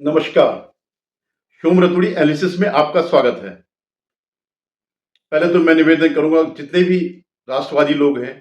नमस्कार। शुभ रतुड़ी एनालिसिस में आपका स्वागत है। पहले तो मैं निवेदन करूंगा जितने भी राष्ट्रवादी लोग हैं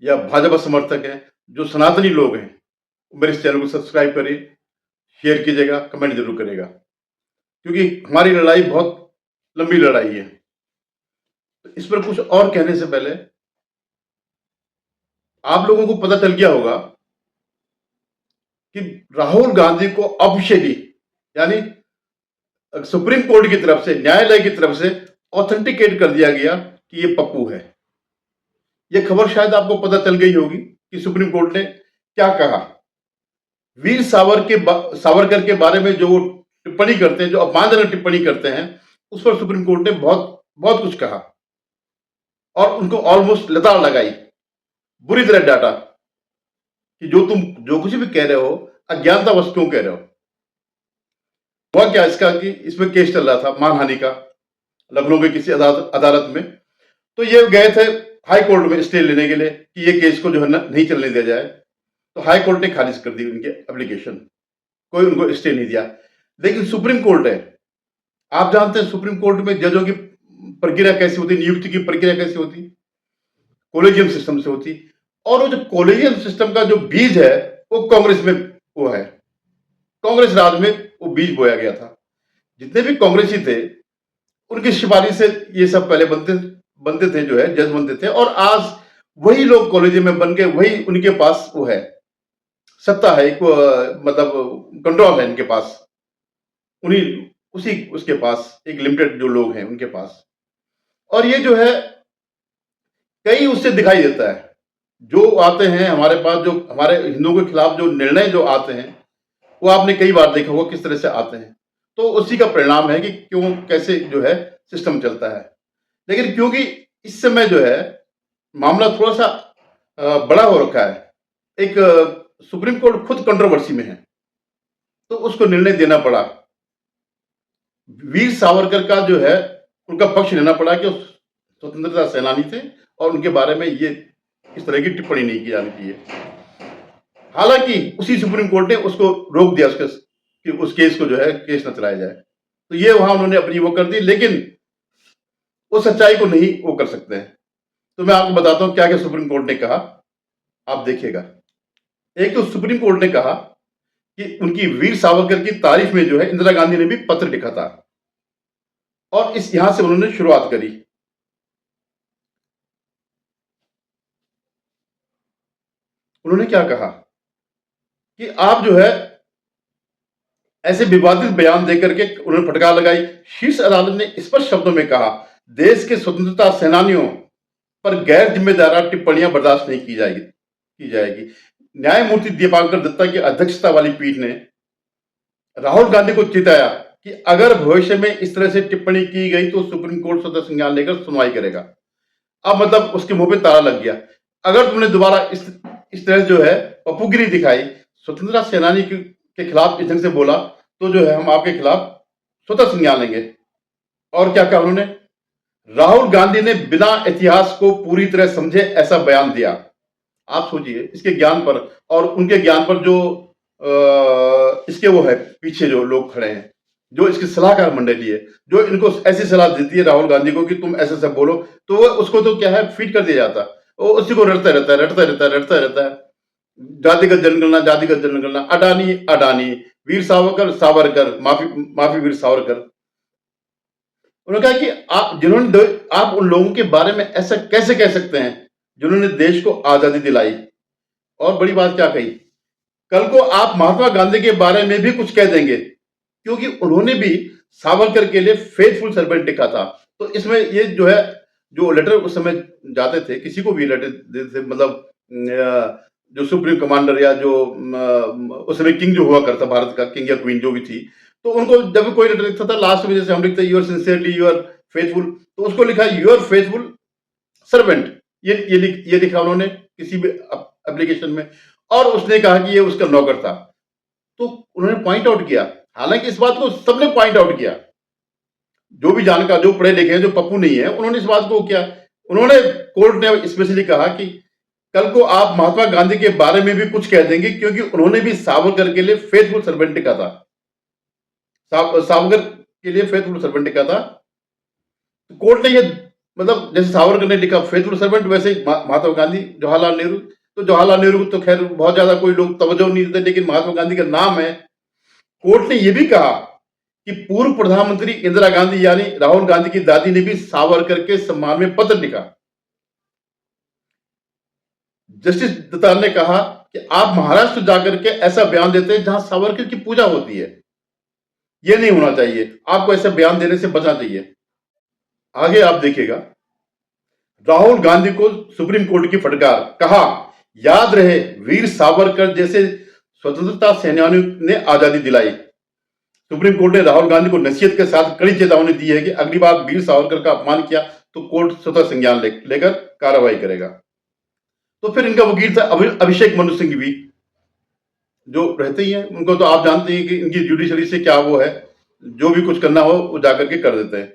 या भाजपा समर्थक हैं, जो सनातनी लोग हैं, मेरे इस चैनल को सब्सक्राइब करें, शेयर कीजिएगा, कमेंट जरूर करेगा, क्योंकि हमारी लड़ाई बहुत लंबी लड़ाई है। तो इस पर कुछ और कहने से पहले आप लोगों को पता चल गया होगा कि राहुल गांधी को ऑफिशियली, यानी सुप्रीम कोर्ट की तरफ से, न्यायालय की तरफ से ऑथेंटिकेट कर दिया गया कि ये पप्पू है। यह खबर शायद आपको पता चल गई होगी कि सुप्रीम कोर्ट ने क्या कहा। वीर सावरकर के बारे में जो वो टिप्पणी करते हैं, जो अपमानजनक टिप्पणी करते हैं, उस पर सुप्रीम कोर्ट ने बहुत बहुत कुछ कहा और उनको ऑलमोस्ट लताड़ लगाई, बुरी तरह डांटा कि तुम जो कुछ भी कह रहे हो अज्ञानतावश क्यों कह रहे हो। हुआ क्या इसका कि इसमें केस चल रहा था मानहानि का, लखनऊ के किसी अदालत में। तो ये गए थे हाई कोर्ट में स्टे लेने के लिए कि ये केस को जो है नहीं चलने दिया जाए। तो हाई कोर्ट ने खारिज कर दी उनके एप्लीकेशन, कोई उनको स्टे नहीं दिया। लेकिन सुप्रीम कोर्ट है, आप जानते हैं सुप्रीम कोर्ट में जजों की प्रक्रिया कैसी होती, नियुक्ति की प्रक्रिया कैसी होती, कॉलेजियम सिस्टम से होती। और वो जो कॉलेजियम सिस्टम का जो बीज है वो कांग्रेस में वो है, कांग्रेस राज में वो बीज बोया गया था। जितने भी कांग्रेसी थे उनकी सिफारिश से ये सब पहले बनते थे, जो है जज बनते थे, और आज वही लोग कॉलेज में बन के, वही उनके पास वो है, सत्ता है, एक मतलब कंट्रोल है उनके पास, उसके पास एक लिमिटेड जो लोग हैं उनके पास। और ये जो है कई उससे दिखाई देता है, जो आते हैं हमारे पास, जो हमारे हिंदुओं के खिलाफ जो निर्णय जो आते हैं, वो आपने कई बार देखा होगा किस तरह से आते हैं। तो उसी का परिणाम है कि क्यों कैसे जो है सिस्टम चलता है। लेकिन क्योंकि इस समय जो है मामला थोड़ा सा बड़ा हो रखा है, एक सुप्रीम कोर्ट खुद कंट्रोवर्सी में है, तो उसको निर्णय देना पड़ा। वीर सावरकर का जो है उनका पक्ष लेना पड़ा कि स्वतंत्रता सेनानी थे और उनके बारे में ये इस तरह की टिप्पणी नहीं की जानी चाहिए। हालांकि उसी सुप्रीम कोर्ट ने उसको रोक दिया, कि उस केस को जो है केस न चलाया जाए। तो ये वहां उन्होंने अपनी वो कर दी, लेकिन वो सच्चाई को नहीं वो कर सकते हैं। तो मैं आपको बताता हूं क्या क्या सुप्रीम कोर्ट ने कहा, आप देखिएगा। एक तो सुप्रीम कोर्ट ने कहा कि उनकी वीर सावरकर की तारीफ में जो है इंदिरा गांधी ने भी पत्र लिखा था, और यहां से उन्होंने शुरुआत करी। उन्होंने क्या कहा कि आप जो है ऐसे विवादित बयान देकर के उन्होंने फटकार लगाई। शीर्ष अदालत ने स्पष्ट शब्दों में कहा, देश के स्वतंत्रता सेनानियों पर गैर जिम्मेदार टिप्पणियां बर्दाश्त नहीं की जाएगी। न्यायमूर्ति दीपांकर दत्ता की अध्यक्षता वाली पीठ ने राहुल गांधी को चेताया कि अगर भविष्य में इस तरह से टिप्पणी की गई तो सुप्रीम कोर्ट स्वतः संज्ञान लेकर सुनवाई करेगा। अब मतलब उसके मुंह पे ताला लग गया। अगर तुमने दोबारा इस तरह जो है पप्पूगिरी दिखाई, स्वतंत्रता सेनानी के खिलाफ इस ढंग से बोला, तो जो है हम आपके खिलाफ स्वतः संज्ञान लेंगे। और क्या कहा उन्होंने, राहुल गांधी ने बिना इतिहास को पूरी तरह समझे ऐसा बयान दिया। आप सोचिए इसके ज्ञान पर और उनके ज्ञान पर जो इसके वो है पीछे जो लोग खड़े हैं, जो इसकी सलाहकार मंडली है, जो इनको ऐसी सलाह देती है राहुल गांधी को कि तुम ऐसे सब बोलो, तो वो उसको तो क्या है फीड कर दिया जाता, वो उसी को रटता रहता है। जातिगत जनगणना, जातिगत जनगणना, अडानी, वीर सावरकर, माफी वीर सावरकर। उन्होंने कहा कि आप उन लोगों के बारे में ऐसा कैसे कह सकते हैं जिन्होंने देश को आजादी दिलाई। और बड़ी बात क्या कही, कल को आप महात्मा गांधी के बारे में भी कुछ कह देंगे, क्योंकि उन्होंने भी सावरकर के लिए फेथफुल सर्वेंट लिखा था। तो इसमें ये जो है, जो लेटर उस समय जाते थे, किसी को भी लेटर देते थे, मतलब जो सुप्रीम कमांडर या जो उस समय किंग जो हुआ करता भारत का, किंग या क्वीन जो भी थी, तो उनको जब कोई लेटर लिखता था लास्ट में, जैसे हम लिखते यूर सिंसियरली यूर फेथफुल, तो उसको लिखा यूर फेथफुल सर्वेंट, ये लिखा उन्होंने किसी भी एप्लीकेशन में। और उसने कहा कि ये उसका नौकर था। तो उन्होंने पॉइंट आउट किया, हालांकि इस बात को सबने पॉइंट आउट किया, जो भी जानकार, जो पढ़े लिखे हैं, जो पप्पू नहीं है, उन्होंने इस बात को किया। उन्होंने, कोर्ट ने स्पेशली कहा कि कल को आप महात्मा गांधी के बारे में भी कुछ कह देंगे, क्योंकि उन्होंने भी सावरकर के लिए फेथफुल सर्वेंट लिखा था। सावरकर के लिए फेथफुल सर्वेंट लिखा था। तो कोर्ट ने ये मतलब जैसे सावरकर ने लिखा फेथफुल सर्वेंट, वैसे ही महात्मा गांधी, जवाहरलाल नेहरू, तो जवाहरलाल नेहरू को तो खैर बहुत ज्यादा कोई लोग तवज्जो नहीं देते, लेकिन महात्मा गांधी का नाम है। कोर्ट ने यह भी कहा कि पूर्व प्रधानमंत्री इंदिरा गांधी यानी राहुल गांधी की दादी ने भी सावरकर के सम्मान में पत्र लिखा। जस्टिस दत्ता ने कहा कि आप महाराष्ट्र जाकर के ऐसा बयान देते हैं जहां सावरकर की पूजा होती है, यह नहीं होना चाहिए, आपको ऐसे बयान देने से बचना चाहिए। आगे आप देखिएगा, राहुल गांधी को सुप्रीम कोर्ट की फटकार, कहा याद रहे वीर सावरकर जैसे स्वतंत्रता सेनानियों ने आजादी दिलाई। सुप्रीम कोर्ट ने राहुल गांधी को नसीहत के साथ कड़ी चेतावनी दी है कि अगली बार वीर सावरकर का अपमान किया तो कोर्ट स्वतः संज्ञान लेकर कार्रवाई करेगा। तो फिर इनका वकील था अभिषेक मनु सिंघवी, जो रहते ही हैं, उनको तो आप जानते हैं कि इनकी जुडिशरी से क्या वो है, जो भी कुछ करना हो वो जाकर के कर देते हैं।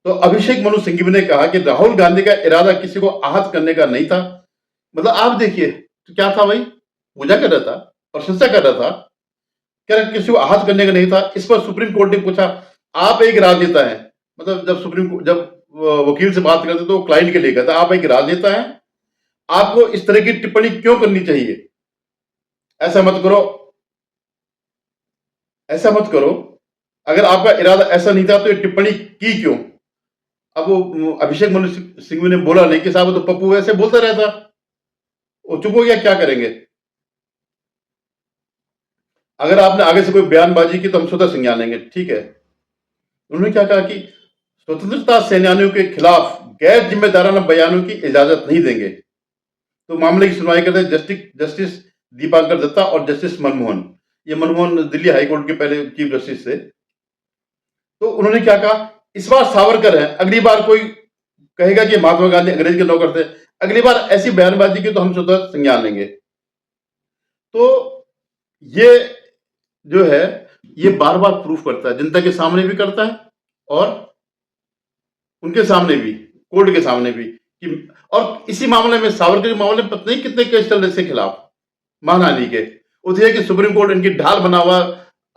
तो अभिषेक मनु सिंघवी ने कहा कि राहुल गांधी का इरादा किसी को आहत करने का नहीं था। मतलब आप देखिए, तो क्या था भाई, पूजा कर रहा था, प्रशंसा कर रहा था, क्या किसी को आहत करने का नहीं था। इस पर सुप्रीम कोर्ट ने पूछा, आप एक राजनेता हैं, मतलब जब वकील से बात करते तो क्लाइंट के लिए कहता, आप एक राजनेता हैं, आपको इस तरह की टिप्पणी क्यों करनी चाहिए, ऐसा मत करो, ऐसा मत करो, अगर आपका इरादा ऐसा नहीं था तो ये टिप्पणी की क्यों। अब वो अभिषेक मनु सिंघवी ने बोला नहीं कि साहब तो पप्पू ऐसे बोलता रहता, वो चुप हो गया, क्या करेंगे। अगर आपने आगे से कोई बयानबाजी की तो हम स्वतः संज्ञान लेंगे, ठीक है। उन्होंने क्या कहा कि स्वतंत्रता सेनानियों के खिलाफ गैर जिम्मेदाराना बयानों की इजाजत नहीं देंगे। तो मामले की सुनवाई करते जस्टिस दीपांकर दत्ता और जस्टिस मनमोहन, ये मनमोहन दिल्ली हाईकोर्ट के पहले चीफ जस्टिस थे। तो उन्होंने क्या कहा, इस बार सावरकर है, अगली बार कोई कहेगा कि महात्मा गांधी अंग्रेज के नौकर थे, अगली बार ऐसी बयानबाजी की तो हम स्वतः संज्ञान लेंगे। तो ये जो है, ये बार बार प्रूफ करता है, जनता के सामने भी करता है और उनके सामने भी, कोर्ट के सामने भी कि, और इसी मामले में, सावरकर के मामले में पता नहीं कितने केस चल रहे इसके खिलाफ, मानहानि के। उसे कि सुप्रीम कोर्ट इनकी ढाल बना हुआ,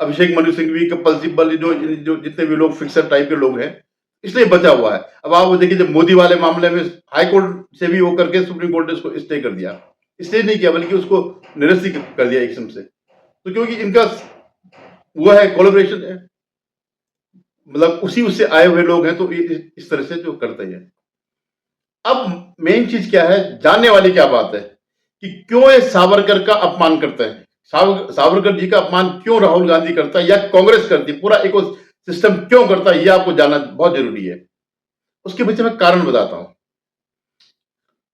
अभिषेक मनु सिंघवी, कपिल सिब्बल, जो जितने भी लोग फिक्सर टाइप के लोग हैं, इसलिए बचा हुआ है। अब आप वो देखिए, जब मोदी वाले मामले में हाई कोर्ट से भी वो करके सुप्रीम कोर्ट ने इसको स्टे कर दिया, स्टे नहीं किया बल्कि उसको निरस्त कर दिया एकदम से। तो क्योंकि इनका वो है, कोलैबोरेशन है, मतलब उसी उससे आए हुए लोग हैं, तो इस तरह से जो करते हैं। अब मेन चीज क्या है, जानने वाली क्या बात है कि क्यों ये सावरकर का अपमान करते हैं, सावरकर जी का अपमान क्यों राहुल गांधी करता है या कांग्रेस करती है, पूरा इको सिस्टम क्यों करता है, ये आपको जानना बहुत जरूरी है। उसके पीछे मैं कारण बताता हूं,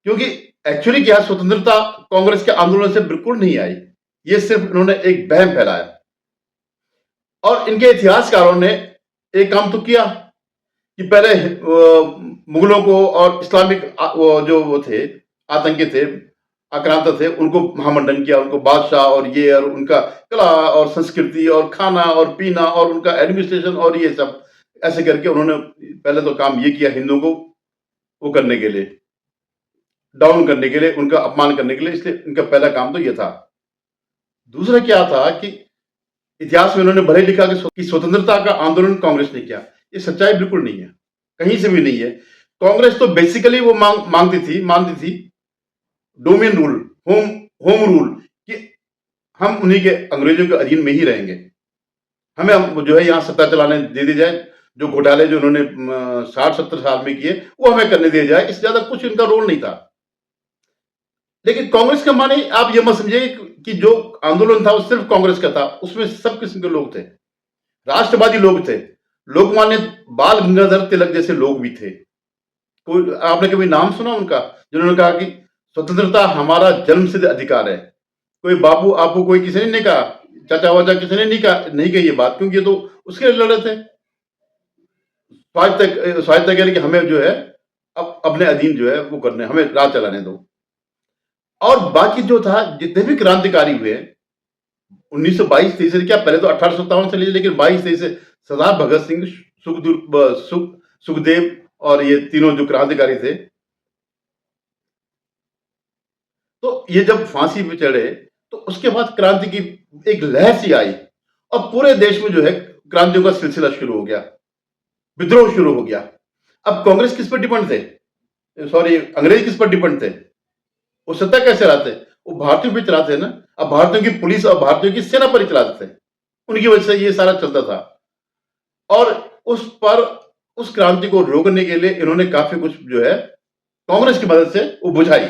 क्योंकि एक्चुअली क्या, स्वतंत्रता कांग्रेस के आंदोलन से बिल्कुल नहीं आई, ये सिर्फ इन्होंने एक बहम फैलाया। और इनके इतिहासकारों ने एक काम तो किया कि पहले मुगलों को और इस्लामिक जो वो थे, आतंकी थे, आक्रांता थे, उनको महामंडन किया, उनको बादशाह और ये, और उनका कला और संस्कृति और खाना और पीना और उनका एडमिनिस्ट्रेशन और ये सब ऐसे करके उन्होंने पहले तो काम ये किया, हिंदुओं को वो करने के लिए, डाउन करने के लिए, उनका अपमान करने के लिए, इसलिए इनका पहला काम तो ये था। दूसरा क्या था कि इतिहास में उन्होंने भले लिखा कि स्वतंत्रता का आंदोलन कांग्रेस ने किया, ये सच्चाई बिल्कुल नहीं है, कहीं से भी नहीं है। कांग्रेस तो बेसिकली वो मानती थी डोमिन रूल, होम रूल, कि हम उन्हीं के, अंग्रेजों के अधीन में ही रहेंगे, हमें जो है यहाँ सत्ता चलाने दे दी जाए, जो घोटाले जो उन्होंने 60-70 साल में किए वो हमें करने दिए जाए, इससे ज्यादा कुछ इनका रोल नहीं था। लेकिन कांग्रेस का माने आप ये मत समझिए कि जो आंदोलन था वो सिर्फ कांग्रेस का था, उसमें सब किस्म के लोग थे, राष्ट्रवादी लोग थे, लोकमान्य बाल गंगाधर तिलक जैसे लोग भी थे। कोई आपने कभी नाम सुना उनका, जिन्होंने कहा कि स्वतंत्रता हमारा जन्मसिद्ध अधिकार है। कोई बाबू आपू कोई किसी ने नहीं कहा, चाचा वाचा किसी ने नहीं कही ये बात, क्योंकि ये तो उसके लिए लड़े थे, स्वायत्ता कह रहे कि हमें जो है अब अपने अधीन जो है वो करने, हमें राज चलाने दो। और बाकी जो था, जितने भी क्रांतिकारी हुए 1922-23 से, क्या पहले तो 1857 से लिए, लेकिन 22-23 से सरदार भगत सिंह, सुखदेव और ये तीनों जो क्रांतिकारी थे, तो ये जब फांसी पे चढ़े तो उसके बाद क्रांति की एक लहर सी आई और पूरे देश में जो है क्रांतियों का सिलसिला शुरू हो गया, विद्रोह शुरू हो गया। अब कांग्रेस किस पर डिपेंड थे, सॉरी अंग्रेज किस पर डिपेंड थे, वो सत्ता कैसे चलाते, वो भारतीयों पे चलाते ना। अब भारतीयों की पुलिस और भारतीयों की सेना पर ही चलाते थे, उनकी वजह से ये सारा चलता था। और उस पर उस क्रांति को रोकने के लिए इन्होंने काफी कुछ जो है कांग्रेस की मदद से वो बुझाई।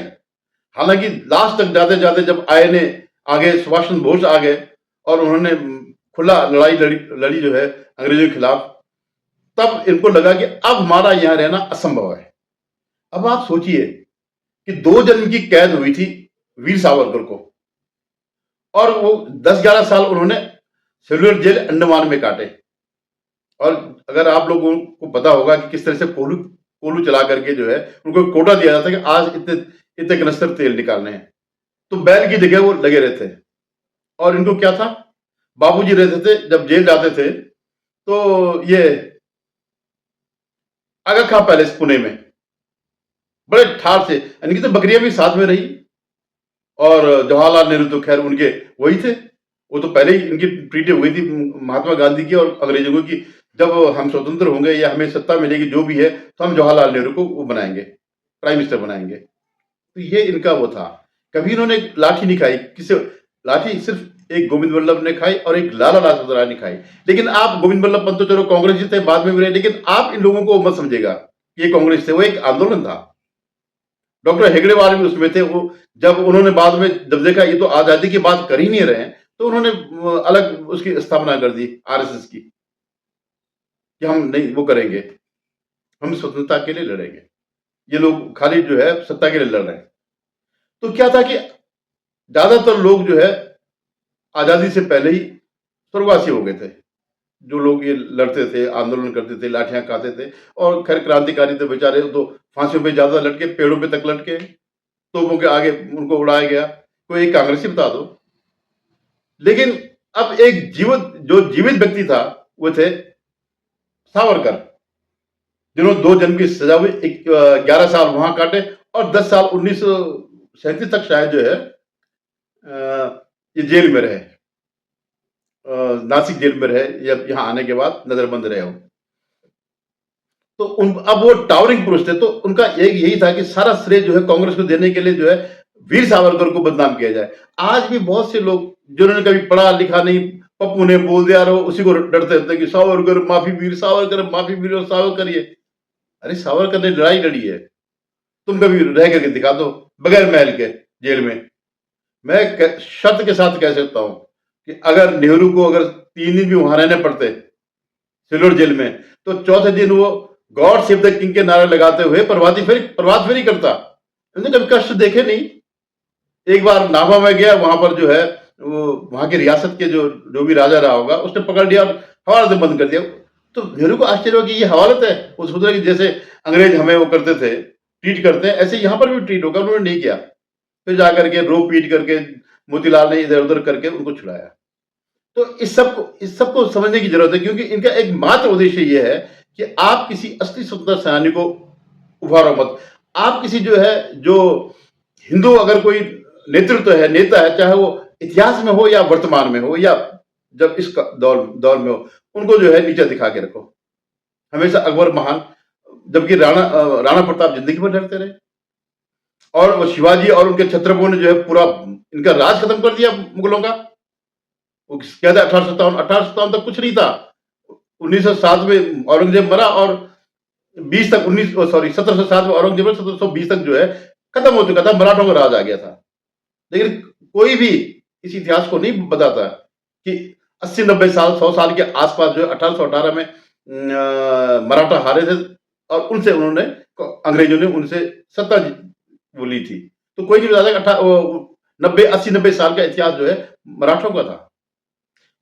हालांकि लास्ट तक जाते जाते जब आईएनए आ गए, सुभाष चंद्र बोस आ गए और उन्होंने खुला लड़ाई लड़ी जो है अंग्रेजों के खिलाफ, तब इनको लगा कि अब हमारा यहां रहना असंभव है। अब आप सोचिए कि 2 जन्म की कैद हुई थी वीर सावरकर को, और वो 10-11 साल उन्होंने सेलुलर जेल अंडमान में काटे। और अगर आप लोगों को पता होगा कि किस तरह से कोलू चला करके जो है उनको कोटा दिया जाता है कि आज इतने इतने कनस्तर तेल निकालने हैं, तो बैल की जगह वो लगे रहते। और इनको क्या था, बाबूजी रहते थे जब जेल जाते थे तो ये आगा खां पैलेस पुणे में बड़े ठार से, इनकी तो बकरियां भी साथ में रही। और जवाहरलाल नेहरू तो खैर उनके वही थे, वो तो पहले ही इनकी ट्रीटी हो गई थी महात्मा गांधी की और अंग्रेजों की, जब हम स्वतंत्र होंगे या हमें सत्ता मिलेगी जो भी है तो हम जवाहरलाल नेहरू को वो बनाएंगे, प्राइम मिनिस्टर बनाएंगे। तो ये इनका वो था। कभी इन्होंने लाठी नहीं खाई, किसी लाठी सिर्फ एक गोविंद वल्लभ ने खाई और एक लाला लाजपत राय ने खाई। लेकिन आप गोविंद वल्लभ पंत तो चलो कांग्रेस जी थे, बाद में भी रहे, लेकिन आप इन लोगों को मत समझेगा ये कांग्रेस थे, वो एक आंदोलन था। डॉक्टर हेगड़ेवार भी उसमें थे। वो जब उन्होंने बाद में जब देखा ये तो आजादी की बात कर ही नहीं रहे हैं, तो उन्होंने अलग उसकी स्थापना कर दी आरएसएस की, कि हम नहीं वो करेंगे, हम स्वतंत्रता के लिए लड़ेंगे, ये लोग खाली जो है सत्ता के लिए लड़ रहे हैं। तो क्या था कि ज्यादातर लोग जो है आजादी से पहले ही स्वर्गवासी हो गए थे, जो लोग ये लड़ते थे, आंदोलन करते थे, लाठियां खाते थे। और खैर क्रांतिकारी थे बेचारे, तो फांसियों पे ज्यादा लटके, पेड़ों पे तक लटके, तोपों के आगे उनको उड़ाया गया। कोई एक कांग्रेसी बता दो। लेकिन अब एक जीवित व्यक्ति था, वो थे सावरकर, जिन्होंने 2 जन्म की सजा हुई, 11 साल वहां काटे और 10 साल 1937 तक शायद जो है ये जेल में रहे, नासिक जेल में रहे, या यहाँ आने के बाद नजरबंद रहे हो। तो अब वो टावरिंग पुरुष थे, तो उनका एक यही था कि सारा श्रेय जो है कांग्रेस को देने के लिए जो है वीर सावरकर को बदनाम किया जाए। आज भी बहुत से लोग जिन्होंने कभी पढ़ा लिखा नहीं, पप्पू ने बोल दिया रहो, उसी को डरते रहते कि सावरकर माफी वीर, सावरकर माफी वीर, सावरकर ये। अरे सावरकर ने लड़ाई लड़ी है, तुम कभी रह करके दिखा दो बगैर महल के जेल में। मैं शर्त के साथ कह सकता हूं कि अगर नेहरू को अगर 3 दिन भी वहां रहने पड़ते सिल्वर जेल में, तो चौथे दिन वो गॉड सेव द किंग के नारे लगाते हुए प्रभात फेरी करता। उन्होंने कभी कष्ट देखे नहीं। एक बार नाभा में गया, वहां पर जो है वो वहां की रियासत के जो भी राजा रहा होगा उसने पकड़ लिया और हवाले से बंद कर दिया। तो नेहरू को आश्चर्य हो कि ये हवालत है। वो सोच रहे कि जैसे अंग्रेज हमें वो करते थे, ट्रीट करते हैं, ऐसे यहां पर भी ट्रीट होगा। उन्होंने नहीं किया। फिर जाकर के रो पीट करके मोतीलाल ने इधर उधर करके उनको छुड़ाया। तो इस सबको समझने की जरूरत है, क्योंकि इनका एक मात्र उद्देश्य यह है कि आप किसी असली स्वतंत्रता सेनानी को उभारो मत। आप किसी जो हिंदू अगर कोई नेतृत्व है, नेता है, चाहे वो इतिहास में हो या वर्तमान में हो या जब इस दौर में हो, उनको जो है नीचे दिखा के रखो। हमेशा अकबर महान, जबकि राणा प्रताप जिंदगी भर लड़ते रहे, और वो शिवाजी और उनके छत्रपों ने जो है पूरा इनका राज खत्म कर दिया मुगलों का। वो क्या था, 1857 तक कुछ नहीं था। 1907 में औरंगजेब मरा और 20 तक 1707 में औरंगजेब 1720 तक जो है खत्म हो चुका था, मराठों का राज आ गया था। लेकिन कोई भी इस इतिहास को नहीं बताता कि 80-90 साल 100 साल के आसपास जो है 1818 में मराठा हारे थे और उनसे उन्होंने अंग्रेजों ने उनसे सत्ता वो ली थी। तो कोई नहीं बताता कि 80-90 साल का इतिहास जो है मराठों का था।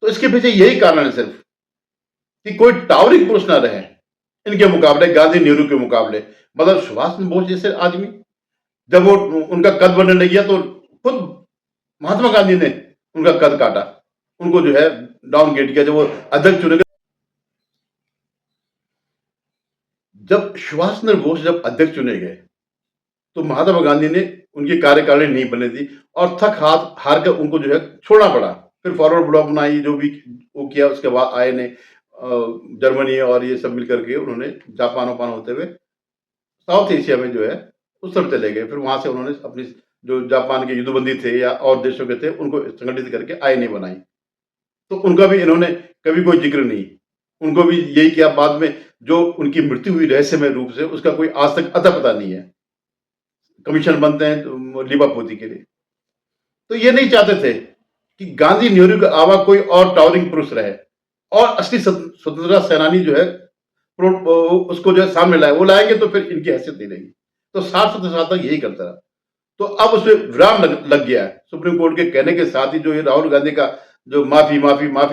तो इसके पीछे यही कारण है सिर्फ कि कोई टावरिंग पुरुष ना रहे इनके मुकाबले, गांधी नेहरू के मुकाबले। मतलब सुभाष चंद्र बोस जैसे आदमी जब वो उनका कद बढ़ने लग गया तो खुद महात्मा गांधी ने उनका कद काटा, उनको जो है डाउन गेट किया। जब वो अध्यक्ष चुने गए, जब सुभाष चंद्र बोस जब अध्यक्ष चुने गए तो महात्मा गांधी ने उनकी कार्यकारिणी नहीं बनने दी और थक हार कर उनको जो है छोड़ना पड़ा। फिर फॉरवर्ड ब्लॉक बनाई, जो भी वो किया, उसके बाद आए ने जर्मनी और ये सब मिलकर के उन्होंने जापान वापान होते हुए साउथ एशिया में जो है उस तरफ चले गए। फिर वहाँ से उन्होंने अपनी जो जापान के युद्धबंदी थे या और देशों के थे उनको संगठित करके आईनें बनाई। तो उनका भी इन्होंने कभी कोई ज़िक्र नहीं। उनको भी यही किया। बाद में जो उनकी मृत्यु हुई रहस्यमय रूप से, उसका कोई आज तक अता पता नहीं है। कमीशन बनते हैं लीपापोती के लिए। तो ये नहीं चाहते थे कि गांधी नेहरू के अलावा कोई और टावरिंग पुरुष रहे और असली स्वतंत्रता सेनानी जो है उसको जो है सामने लाए। वो लाएंगे तो फिर इनकी हैसियत नहीं रहेगी। तो 60-70 साल तक यही करता रहा। तो अब उसमें विराम लग गया है। सुप्रीम कोर्ट के कहने के साथ ही जो ये राहुल गांधी का जो माफी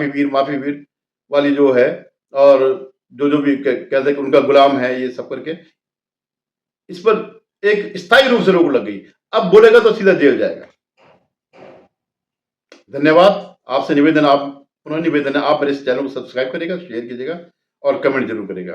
वीर वाली जो है, और जो भी कहते हैं कि उनका गुलाम है, ये सब करके इस पर एक स्थायी रूप से रोक लग गई। अब बोलेगा तो सीधा जेल जाएगा। धन्यवाद। आपसे निवेदन, आप पुनः निवेदन है, आप मेरे इस चैनल को सब्सक्राइब करिएगा, शेयर कीजिएगा और कमेंट जरूर करिएगा।